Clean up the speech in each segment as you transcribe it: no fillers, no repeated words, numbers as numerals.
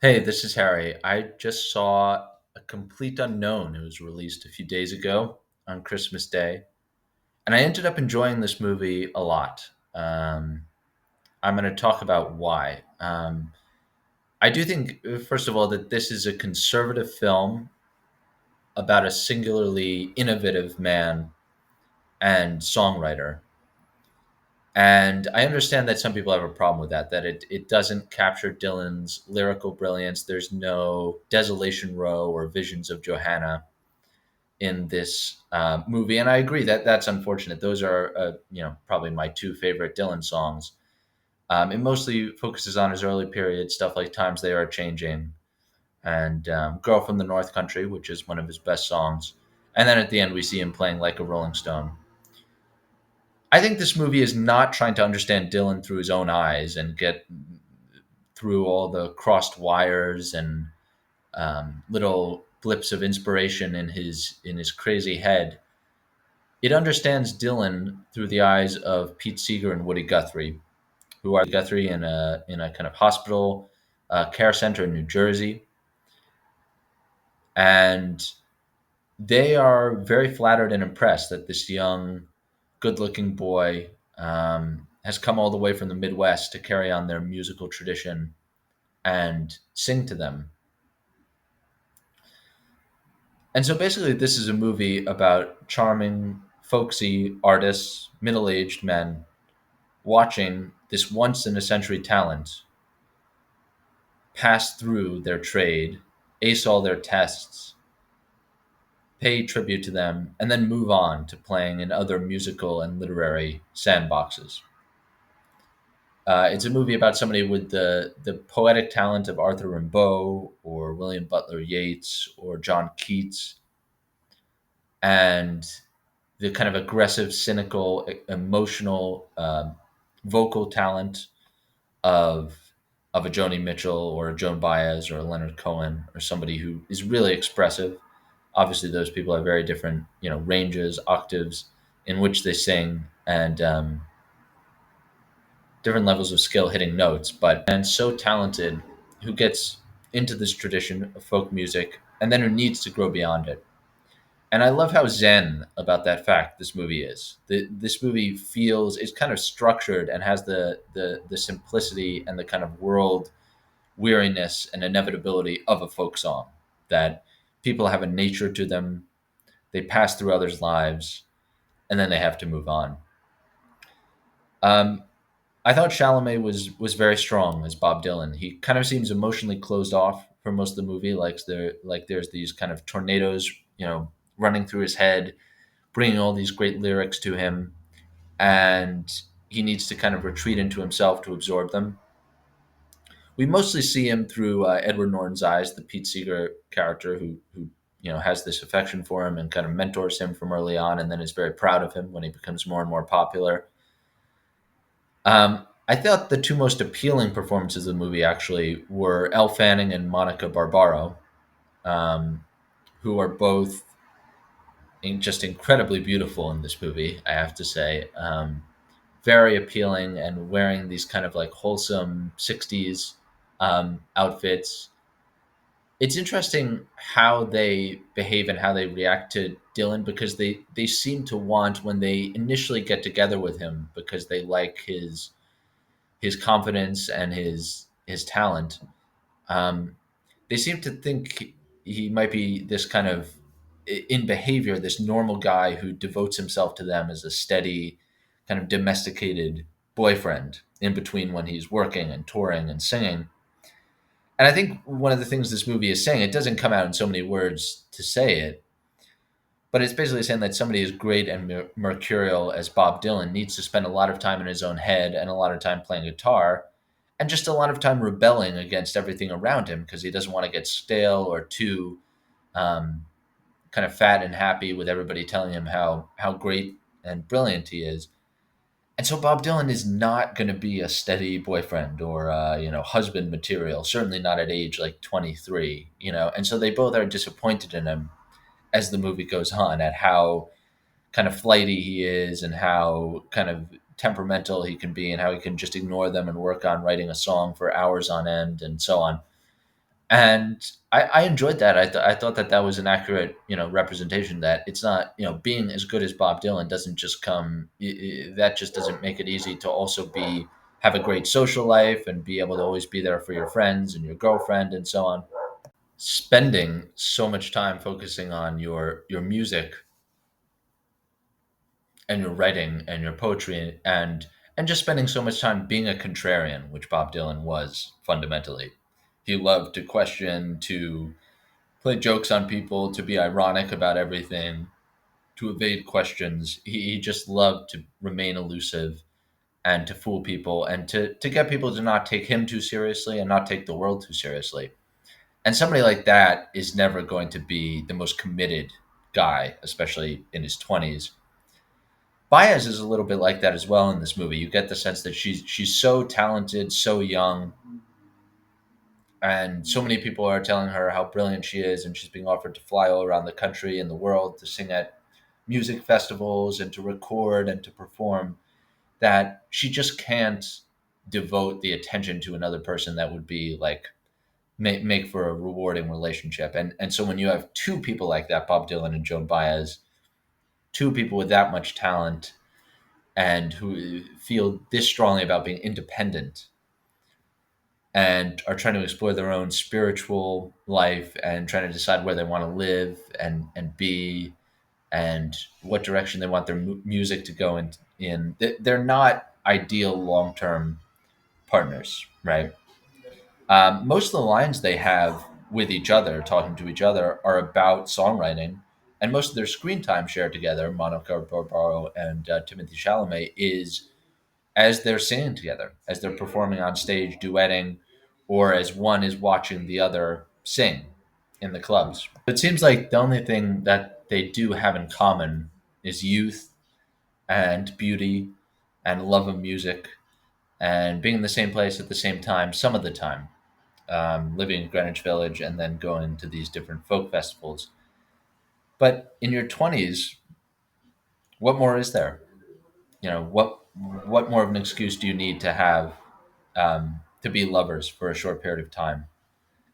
Hey, this is Harry. I just saw A Complete Unknown. It was released a few days ago on Christmas Day, and I ended up enjoying this movie a lot. I'm going to talk about why. I do think, first of all, that this is a conservative film about a singularly innovative man and songwriter. And I understand that some people have a problem with that it doesn't capture Dylan's lyrical brilliance. There's no Desolation Row or Visions of Johanna in this movie, and I agree that that's unfortunate. Those are, probably my two favorite Dylan songs. It mostly focuses on his early period stuff like "Times They Are Changing" and "Girl from the North Country," which is one of his best songs. And then at the end, we see him playing "Like a Rolling Stone." I think this movie is not trying to understand Dylan through his own eyes and get through all the crossed wires and little blips of inspiration in his crazy head. It understands Dylan through the eyes of Pete Seeger and Woody Guthrie, who are Guthrie in a kind of hospital care center in New Jersey, and they are very flattered and impressed that this young, good-looking boy has come all the way from the Midwest to carry on their musical tradition and sing to them. And so basically, this is a movie about charming, folksy artists, middle-aged men watching this once in a century talent pass through their trade, ace all their tests, pay tribute to them, and then move on to playing in other musical and literary sandboxes. It's a movie about somebody with the poetic talent of Arthur Rimbaud or William Butler Yeats or John Keats, and the kind of aggressive, cynical, emotional, vocal talent of a Joni Mitchell or a Joan Baez or a Leonard Cohen or somebody who is really expressive. Obviously, those people have very different, ranges, octaves in which they sing, and different levels of skill hitting notes. But and so talented, who gets into this tradition of folk music and then who needs to grow beyond it. And I love how zen about that fact this movie is. This movie feels it's kind of structured and has the simplicity and the kind of world weariness and inevitability of a folk song. That people have a nature to them, they pass through others' lives, and then they have to move on. Um, I thought Chalamet was very strong as Bob Dylan. He kind of seems emotionally closed off for most of the movie, there's these kind of tornadoes, running through his head, bringing all these great lyrics to him, and he needs to kind of retreat into himself to absorb them. We mostly see him through Edward Norton's eyes, the Pete Seeger character, who has this affection for him and kind of mentors him from early on, and then is very proud of him when he becomes more and more popular. I thought the two most appealing performances of the movie actually were Elle Fanning and Monica Barbaro, um, who are both just incredibly beautiful in this movie. I have to say, very appealing and wearing these kind of like wholesome '60s outfits. It's interesting how they behave and how they react to Dylan because they seem to want when they initially get together with him because they like his confidence and his talent. Um, they seem to think he might be this kind of in behavior this normal guy who devotes himself to them as a steady kind of domesticated boyfriend in between when he's working and touring and singing. And I think one of the things this movie is saying, it doesn't come out in so many words to say it, but it's basically saying that somebody as great and mercurial as Bob Dylan needs to spend a lot of time in his own head and a lot of time playing guitar and just a lot of time rebelling against everything around him because he doesn't want to get stale or too um, kind of fat and happy with everybody telling him how great and brilliant he is. And so Bob Dylan is not going to be a steady boyfriend or husband material. Certainly not at age like 23. And so they both are disappointed in him as the movie goes on at how kind of flighty he is and how kind of temperamental he can be and how he can just ignore them and work on writing a song for hours on end and so on. And I enjoyed that. I thought that that was an accurate, representation, that it's not, being as good as Bob Dylan doesn't just come, that just doesn't make it easy to also have a great social life and be able to always be there for your friends and your girlfriend and so on. Spending so much time focusing on your music and your writing and your poetry, and just spending so much time being a contrarian, which Bob Dylan was fundamentally. He loved to question, to play jokes on people, to be ironic about everything, to evade questions. He just loved to remain elusive and to fool people, and to get people to not take him too seriously and not take the world too seriously. And somebody like that is never going to be the most committed guy, especially in his 20s. Baez is a little bit like that as well in this movie. You get the sense that she's so talented, so young, and so many people are telling her how brilliant she is, and she's being offered to fly all around the country and the world to sing at music festivals and to record and to perform, that she just can't devote the attention to another person that would be like make for a rewarding relationship. And so when you have two people like that, Bob Dylan and Joan Baez, two people with that much talent and who feel this strongly about being independent and are trying to explore their own spiritual life and trying to decide where they want to live and be, and what direction they want their music to go in. They're not ideal long-term partners, right? Most of the lines they have with each other, talking to each other, are about songwriting, and most of their screen time shared together, Monica Barbaro and Timothy Chalamet, is as they're singing together, as they're performing on stage, duetting, or as one is watching the other sing in the clubs. It seems like the only thing that they do have in common is youth and beauty and love of music and being in the same place at the same time some of the time, living in Greenwich Village and then going to these different folk festivals. But in your 20s, what more is there? What more of an excuse do you need to have, to be lovers for a short period of time?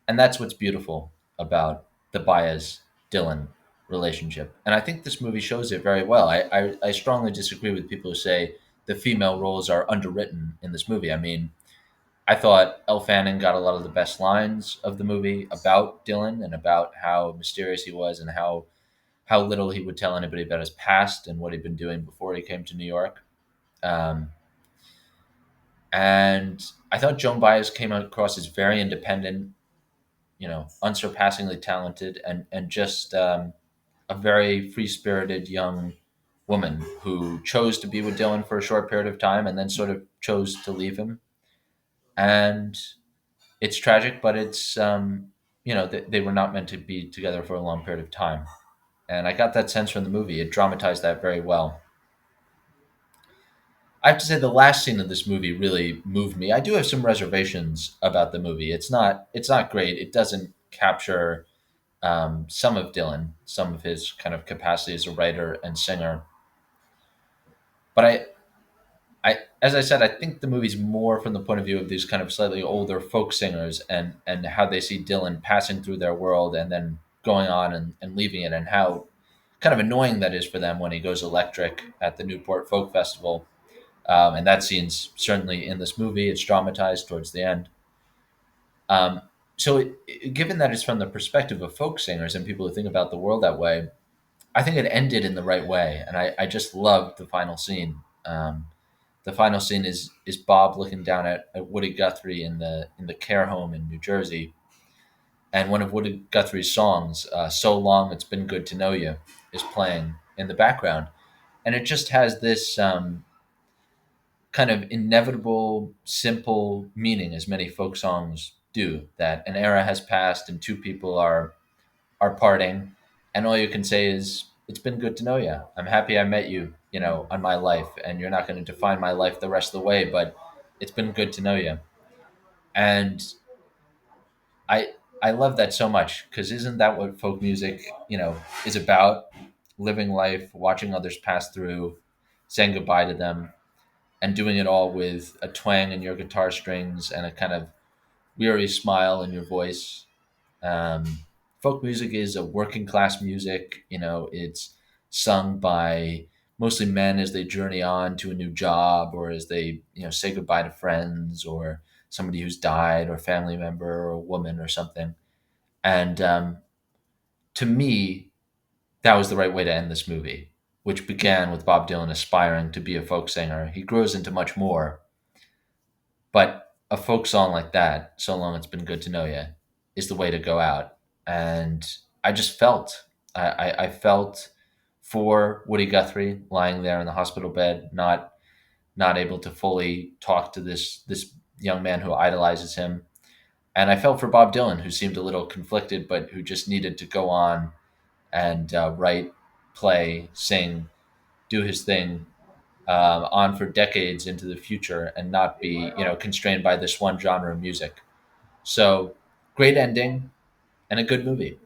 And that's what's beautiful about the Baez Dylan relationship. And I think this movie shows it very well. I strongly disagree with people who say the female roles are underwritten in this movie. I mean, I thought Elle Fanning got a lot of the best lines of the movie about Dylan and about how mysterious he was and how little he would tell anybody about his past and what he'd been doing before he came to New York. Um, and I thought Joan Baez came across as very independent, unsurpassingly talented, and just a very free spirited young woman who chose to be with Dylan for a short period of time and then sort of chose to leave him. And it's tragic, but they were not meant to be together for a long period of time. And I got that sense from the movie. It dramatized that very well. I have to say the last scene of this movie really moved me. I do have some reservations about the movie. It's not great. It doesn't capture some of Dylan, some of his kind of capacity as a writer and singer. But as I said, I think the movie's more from the point of view of these kind of slightly older folk singers and how they see Dylan passing through their world and then going on and leaving it, and how kind of annoying that is for them when he goes electric at the Newport Folk Festival. And that scene's certainly in this movie. It's dramatized towards the end. Given that it's from the perspective of folk singers and people who think about the world that way, I think it ended in the right way, and I just loved the final scene. The final scene is Bob looking down at Woody Guthrie in the care home in New Jersey, and one of Woody Guthrie's songs, "So Long It's Been Good to Know You," is playing in the background, and it just has this kind of inevitable, simple meaning, as many folk songs do. That an era has passed and two people are parting, and all you can say is, "It's been good to know you. I'm happy I met you, on my life, and you're not going to define my life the rest of the way, but it's been good to know you." And I I love that so much, because isn't that what folk music, is about? Living life, watching others pass through, saying goodbye to them, and doing it all with a twang in your guitar strings and a kind of weary smile in your voice. Um, Folk music is a working class music. It's sung by mostly men as they journey on to a new job, or as they say goodbye to friends, or somebody who's died, or family member, or a woman, or something. And to me, that was the right way to end this movie, which began with Bob Dylan aspiring to be a folk singer. He grows into much more, but a folk song like that, "So Long It's Been Good to Know Ya," is the way to go out. And I just felt, I felt for Woody Guthrie lying there in the hospital bed, not able to fully talk to this young man who idolizes him. And I felt for Bob Dylan, who seemed a little conflicted, but who just needed to go on and write, play, sing, do his thing, on for decades into the future, and not be constrained by this one genre of music. So, great ending and a good movie.